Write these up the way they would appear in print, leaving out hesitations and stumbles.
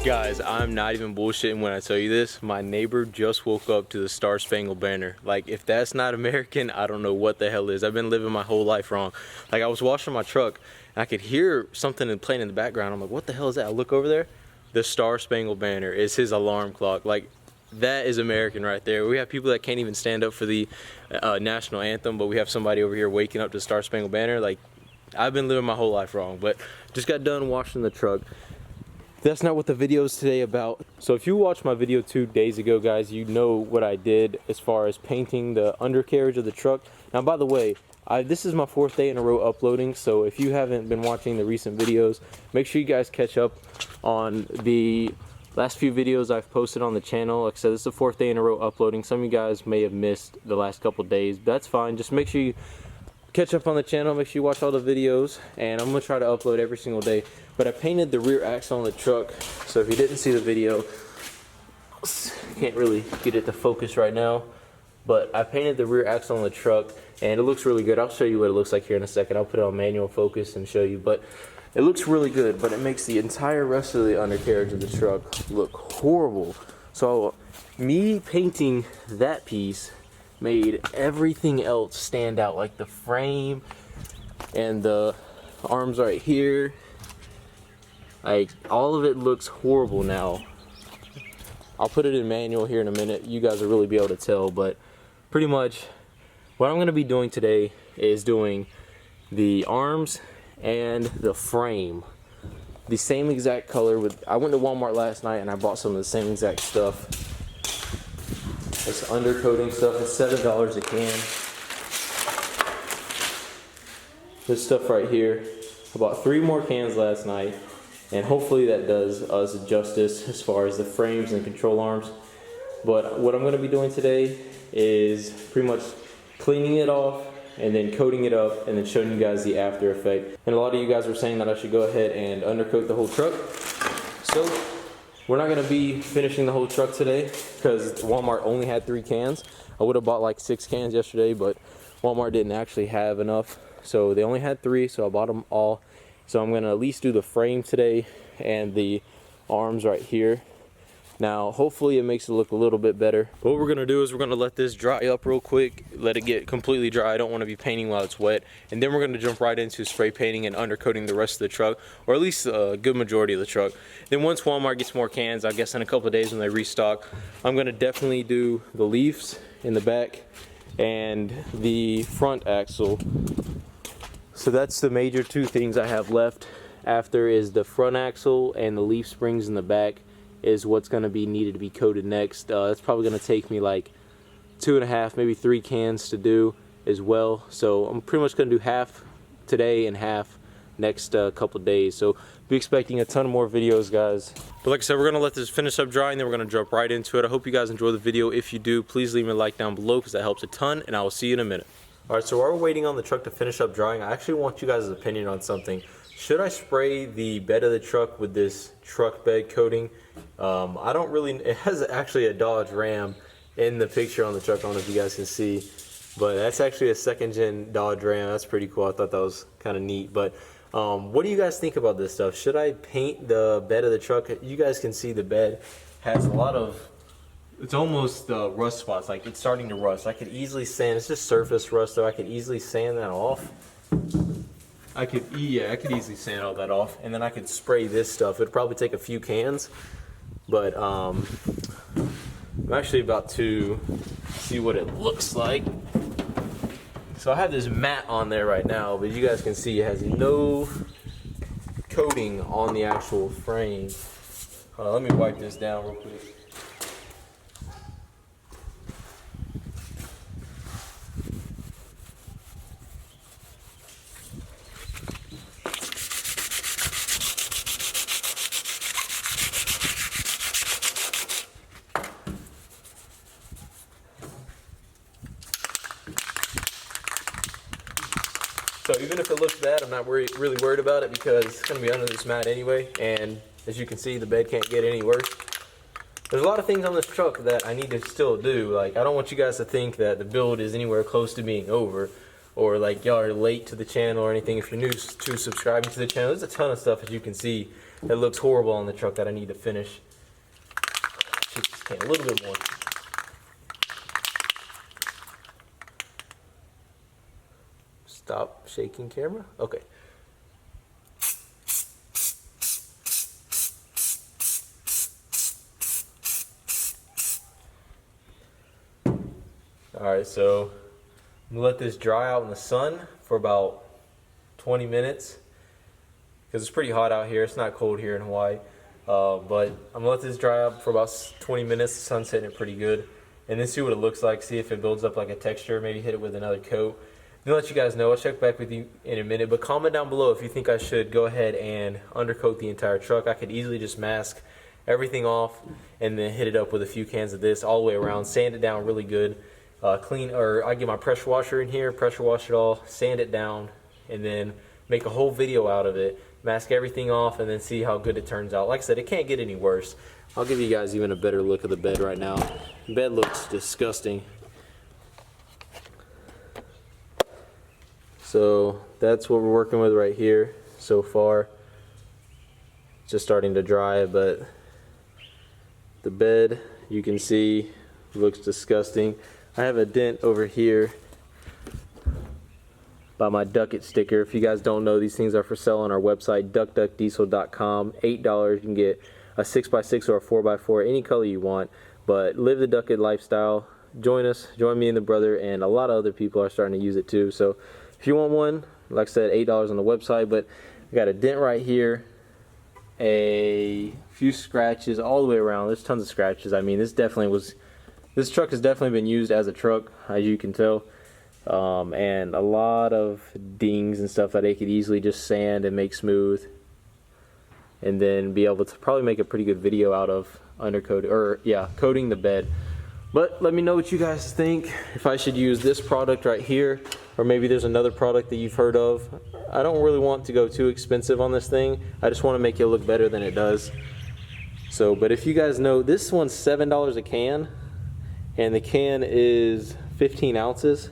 Guys, I'm not even bullshitting when I tell you this. My neighbor just woke up to the Star Spangled Banner. Like, if that's not American, I don't know what the hell is. I've been living my whole life wrong. Like, I was washing my truck and I could hear something playing in the background. I'm like, what the hell is that? I look over there. The Star Spangled Banner is his alarm clock. Like, that is American right there. We have people that can't even stand up for the national anthem, but we have somebody over here waking up to the Star Spangled Banner. Like, I've been living my whole life wrong, but just got done washing the truck. That's not what the video is today about. So if you watched my video 2 days ago, guys, you know what I did as far as painting the undercarriage of the truck. Now, by the way, this is my 4th day in a row uploading, so if you haven't been watching the recent videos, make sure you guys catch up on the last few videos I've posted on the channel. Like I said, this is the 4th day in a row uploading. Some of you guys may have missed the last couple days, but that's fine. Just make sure you catch up on the channel, make sure you watch all the videos, and I'm gonna try to upload every single day. But I painted the rear axle on the truck, so if you didn't see the video, can't really get it to focus right now, but I painted the rear axle on the truck and it looks really good. I'll show you what it looks like here in a second. I'll put it on manual focus and show you, but it looks really good, but it makes the entire rest of the undercarriage of the truck look horrible. So me painting that piece made everything else stand out, like the frame and the arms right here. Like, all of it looks horrible now. I'll put it in manual here in a minute. You guys will really be able to tell, but pretty much what I'm going to be doing today is doing the arms and the frame the same exact color. I went to Walmart last night and I bought some of the same exact stuff. It's undercoating stuff. It's $7 a can. This stuff right here. I bought 3 more cans last night, and hopefully that does us justice as far as the frames and control arms. But what I'm going to be doing today is pretty much cleaning it off and then coating it up and then showing you guys the after effect. And a lot of you guys were saying that I should go ahead and undercoat the whole truck. So we're not going to be finishing the whole truck today because Walmart only had 3 cans. I would have bought like 6 cans yesterday, but Walmart didn't actually have enough. So they only had 3, so I bought them all. So I'm going to at least do the frame today and the arms right here. Now, hopefully it makes it look a little bit better. What we're going to do is we're going to let this dry up real quick, let it get completely dry. I don't want to be painting while it's wet. And then we're going to jump right into spray painting and undercoating the rest of the truck, or at least a good majority of the truck. Then once Walmart gets more cans, I guess in a couple of days when they restock, I'm going to definitely do the leaves in the back and the front axle. So that's the major 2 things I have left. After is the front axle and the leaf springs in the back is what's going to be needed to be coated next. That's probably going to take me like 2.5, maybe 3 cans to do as well. So I'm pretty much going to do half today and half next couple days. So be expecting a ton of more videos, guys. But like I said, we're going to let this finish up dry and then we're going to jump right into it. I hope you guys enjoy the video. If you do, please leave me a like down below because that helps a ton, and I will see you in a minute. Alright, so while we're waiting on the truck to finish up drying, I actually want you guys' opinion on something. Should I spray the bed of the truck with this truck bed coating? I don't really, it has actually a Dodge Ram in the picture on the truck. I don't know if you guys can see, but that's actually a 2nd gen Dodge Ram. That's pretty cool. I thought that was kind of neat. But what do you guys think about this stuff? Should I paint the bed of the truck? You guys can see the bed has a lot of, it's almost rust spots. Like, it's starting to rust. I could easily sand, it's just surface rust, so I could easily sand that off. I could easily sand all that off, and then I could spray this stuff. It'd probably take a few cans, but I'm actually about to see what it looks like. So I have this mat on there right now, but you guys can see it has no coating on the actual frame. Hold on, let me wipe this down real quick. So even if it looks bad, I'm not really worried about it because it's going to be under this mat anyway, and as you can see, the bed can't get any worse. There's a lot of things on this truck that I need to still do. Like, I don't want you guys to think that the build is anywhere close to being over. or like y'all are late to the channel or anything, if you're new to subscribing to the channel, there's a ton of stuff, as you can see, that looks horrible on the truck that I need to finish. Just can a little bit more. Stop shaking camera. Okay. Alright, so I'm gonna let this dry out in the sun for about 20 minutes because it's pretty hot out here. It's not cold here in Hawaii, but I'm gonna let this dry up for about 20 minutes. The sun's hitting it pretty good, and then see what it looks like. See if it builds up like a texture. Maybe hit it with another coat. Then let you guys know. I'll check back with you in a minute. But comment down below if you think I should go ahead and undercoat the entire truck. I could easily just mask everything off and then hit it up with a few cans of this all the way around. Sand it down really good. Clean, or I get my pressure washer in here, pressure wash it all, sand it down, and then make a whole video out of it, mask everything off, and then see how good it turns out. Like I said, it can't get any worse. I'll give you guys even a better look of the bed right now. The bed looks disgusting. So that's what we're working with right here so far. Just starting to dry, but the bed, you can see, looks disgusting. I have a dent over here by my Ducket sticker. If you guys don't know, these things are for sale on our website, duckduckdiesel.com. $8. You can get a 6x6 or a 4x4, any color you want. But live the Ducket lifestyle. Join us, join me and the brother, and a lot of other people are starting to use it too. So if you want one, like I said, $8 on the website. But I got a dent right here, a few scratches all the way around. There's tons of scratches. I mean, this truck has definitely been used as a truck, as you can tell, and a lot of dings and stuff that they could easily just sand and make smooth, and then be able to probably make a pretty good video out of undercoating, or yeah, coating the bed. But let me know what you guys think, if I should use this product right here, or maybe there's another product that you've heard of. I don't really want to go too expensive on this thing. I just want to make it look better than it does. So, but if you guys know, this one's $7 a can. And the can is 15 ounces.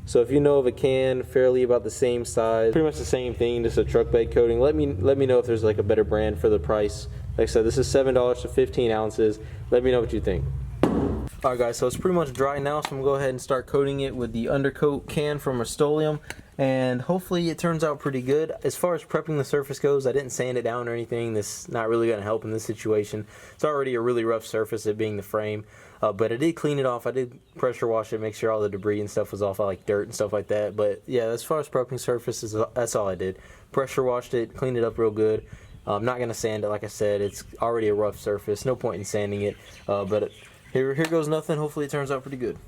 So if you know of a can fairly about the same size, pretty much the same thing, just a truck bed coating, let me know if there's like a better brand for the price. Like I said, this is $7 for 15 ounces. Let me know what you think. Alright guys, so it's pretty much dry now, so I'm going to go ahead and start coating it with the undercoat can from Rust-Oleum, and hopefully it turns out pretty good. As far as prepping the surface goes, I didn't sand it down or anything. This is not really going to help in this situation. It's already a really rough surface, it being the frame. But I did clean it off. I did pressure wash it, make sure all the debris and stuff was off. I like dirt and stuff like that. But yeah, as far as prepping surfaces, that's all I did. Pressure washed it, cleaned it up real good. I'm not going to sand it, like I said. It's already a rough surface. No point in sanding it. But here goes nothing. Hopefully it turns out pretty good.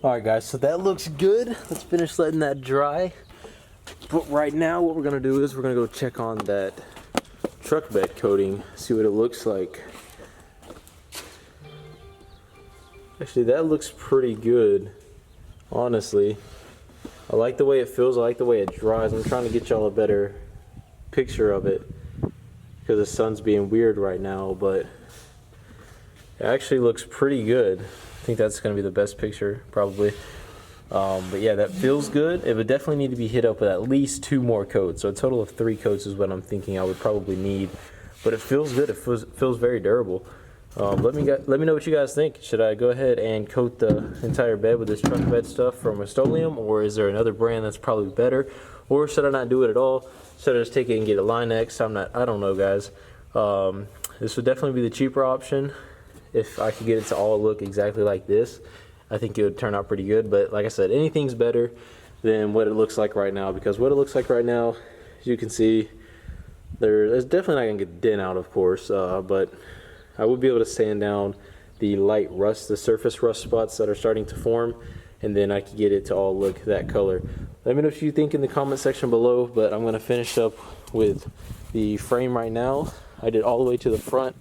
Alright guys, so that looks good. Let's finish letting that dry. But right now what we're going to do is we're going to go check on that truck bed coating, see what it looks like. Actually, that looks pretty good, honestly. I like the way it feels, I like the way it dries. I'm trying to get y'all a better picture of it because the sun's being weird right now, but it actually looks pretty good. I think that's going to be the best picture, probably. But yeah, that feels good. It would definitely need to be hit up with at least 2 more coats. So a total of 3 coats is what I'm thinking I would probably need. But it feels good. It feels very durable. Let me know what you guys think. Should I go ahead and coat the entire bed with this truck bed stuff from Rust-Oleum, or is there another brand that's probably better? Or should I not do it at all? Should I just take it and get a Line-X? I don't know, guys. This would definitely be the cheaper option. If I could get it to all look exactly like this, I think it would turn out pretty good. But like I said, anything's better than what it looks like right now, because what it looks like right now, as you can see, there's definitely not gonna get the dent out, of course, but I would be able to sand down the light rust, the surface rust spots that are starting to form, and then I could get it to all look that color. Let me know what you think in the comment section below, but I'm gonna finish up with the frame right now. I did all the way to the front.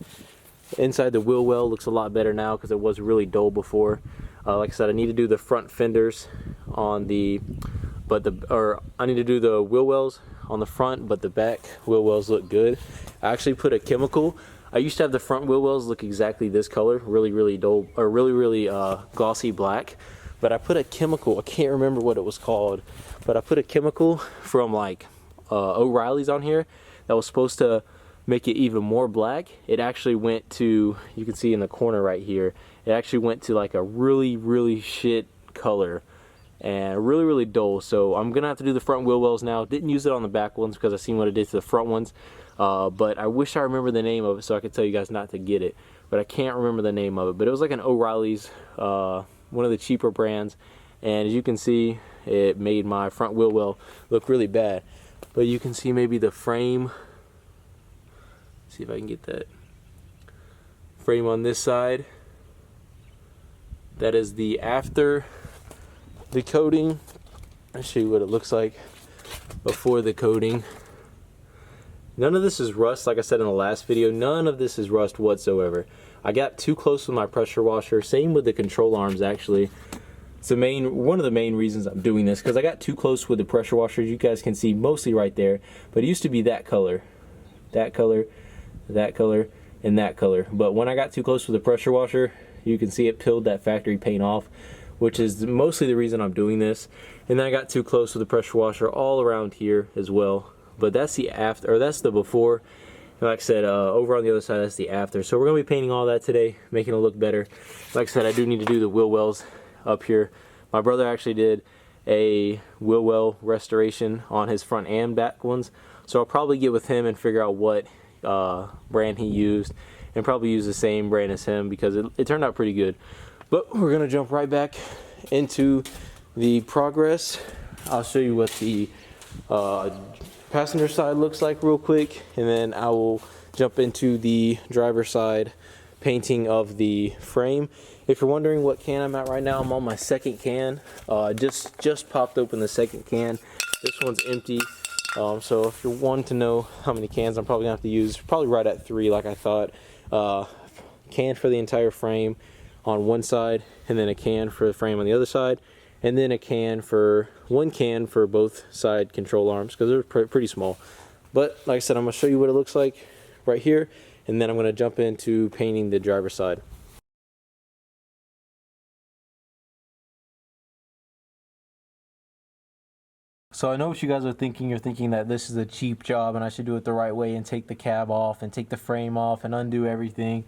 Inside the wheel well looks a lot better now because it was really dull before. Like I said, I need to do the front fenders on the, I need to do the wheel wells on the front, but the back wheel wells look good. I actually put a chemical I used to have the front wheel wells look exactly this color, really dull, or really glossy black. But I put a chemical, I can't remember what it was called, but I put a chemical from like O'Reilly's on here that was supposed to make it even more black. It actually went to, you can see in the corner right here, it actually went to like a really shit color and really dull. So I'm gonna have to do the front wheel wells now. Didn't use it on the back ones because I seen what it did to the front ones, but I wish I remember the name of it so I could tell you guys not to get it, but I can't remember the name of it. But it was like an O'Reilly's, one of the cheaper brands, and as you can see, it made my front wheel well look really bad. But you can see maybe the frame, see if I can get that frame on this side. That is the after the coating. I'll show you what it looks like before the coating. None of this is rust, like I said in the last video, none of this is rust whatsoever. I got too close with my pressure washer, same with the control arms actually. It's one of the main reasons I'm doing this, because I got too close with the pressure washer. You guys can see mostly right there, but it used to be that color, that color, that color, and that color. But when I got too close with the pressure washer, you can see it peeled that factory paint off, which is mostly the reason I'm doing this. And then I got too close with the pressure washer all around here as well. But that's the after, or that's the before. And like I said, over on the other side, that's the after. So we're gonna be painting all that today, making it look better. Like I said, I do need to do the wheel wells up here. My brother actually did a wheel well restoration on his front and back ones. So I'll probably get with him and figure out what brand he used, and probably use the same brand as him because it turned out pretty good. But we're gonna jump right back into the progress. I'll show you what the passenger side looks like real quick, and then I will jump into the driver side painting of the frame. If you're wondering what can I'm at right now, I'm on my second can. Just popped open the second can. This one's empty. So if you're wanting to know how many cans I'm probably gonna have to use, probably right at 3 like I thought. Can for the entire frame on one side, and then a can for the frame on the other side, and then one can for both side control arms because they're pretty small. But like I said, I'm gonna show you what it looks like right here, and then I'm gonna jump into painting the driver's side. So I know what you guys are thinking. You're thinking that this is a cheap job and I should do it the right way and take the cab off and take the frame off and undo everything.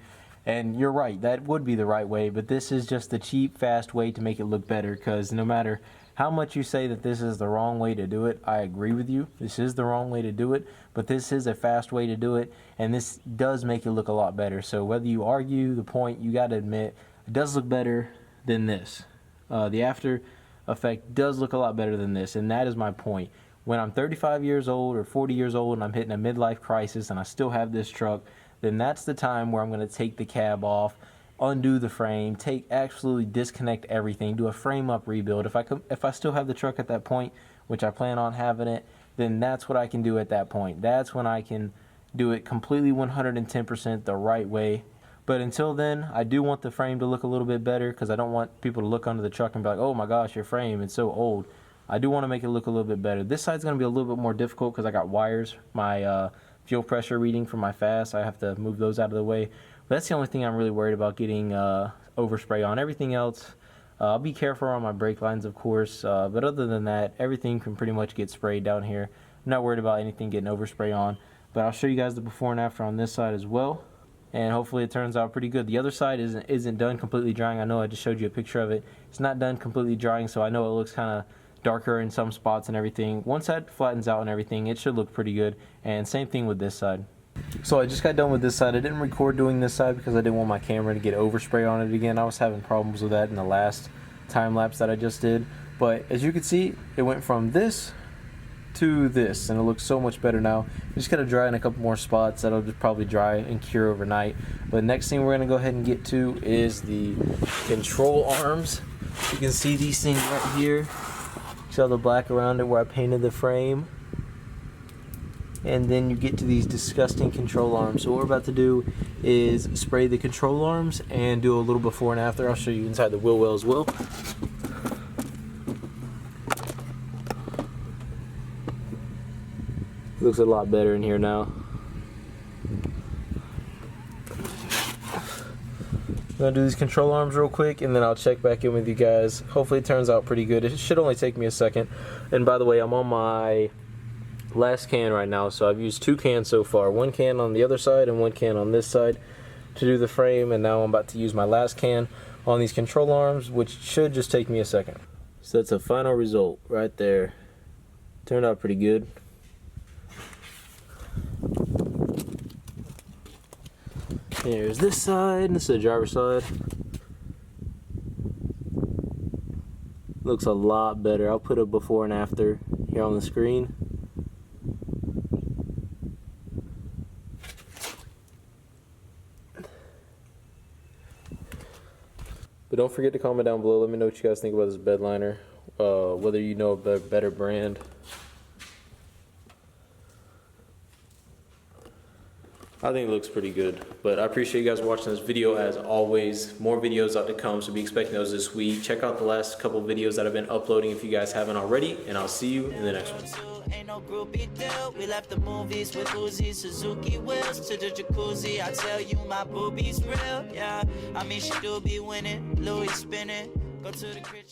And you're right, that would be the right way, but this is just the cheap, fast way to make it look better, because no matter how much you say that this is the wrong way to do it, I agree with you. This is the wrong way to do it, but this is a fast way to do it, and this does make it look a lot better. So whether you argue the point, you got to admit, it does look better than this. The after effect does look a lot better than this, and that is my point. When I'm 35 years old or 40 years old and I'm hitting a midlife crisis and I still have this truck, then that's the time where I'm going to take the cab off, undo the frame, absolutely disconnect everything, do a frame up rebuild. If I still have the truck at that point, which I plan on having it, then that's what I can do at that point. That's when I can do it completely 110% the right way. But until then, I do want the frame to look a little bit better, because I don't want people to look under the truck and be like, oh my gosh, your frame is so old. I do want to make it look a little bit better. This side's going to be a little bit more difficult because I got wires. My fuel pressure reading for my fast, I have to move those out of the way. But that's the only thing I'm really worried about getting overspray on. Everything else, I'll be careful on my brake lines, of course. But other than that, everything can pretty much get sprayed down here. I'm not worried about anything getting overspray on. But I'll show you guys the before and after on this side as well. And hopefully it turns out pretty good. The other side isn't done completely drying. I know I just showed you a picture of it. It's not done completely drying, so I know it looks kind of darker in some spots and everything. Once that flattens out and everything, it should look pretty good. And same thing with this side. So I just got done with this side. I didn't record doing this side because I didn't want my camera to get overspray on it again. I was having problems with that in the last time lapse that I just did. But as you can see, it went from this to this, and it looks so much better now. We just gotta dry in a couple more spots. That'll just probably dry and cure overnight. But next thing we're gonna go ahead and get to is the control arms. You can see these things right here. See all the black around it where I painted the frame. And then you get to these disgusting control arms. So what we're about to do is spray the control arms and do a little before and after. I'll show you inside the wheel well as well. Looks a lot better in here now. gonna do these control arms real quick, and then I'll check back in with you guys. Hopefully it turns out pretty good. It should only take me a second. And by the way, I'm on my last can right now, so I've used 2 cans so far. 1 can on the other side and 1 can on this side to do the frame, and now I'm about to use my last can on these control arms, which should just take me a second. So that's a final result right there. Turned out pretty good. Here's this side, this is the driver's side. Looks a lot better. I'll put a before and after here on the screen. But don't forget to comment down below. Let me know what you guys think about this bed liner. Whether you know a better brand. I think it looks pretty good. But I appreciate you guys watching this video as always. More videos out to come, so be expecting those this week. Check out the last couple videos that I've been uploading if you guys haven't already, and I'll see you in the next one. Ain't no groupie deal. We left the movies with Uzi, Suzuki wheels to the jacuzzi. I tell you my boobies real, yeah. I mean she do be winning, Louis spinning. Go to the crib.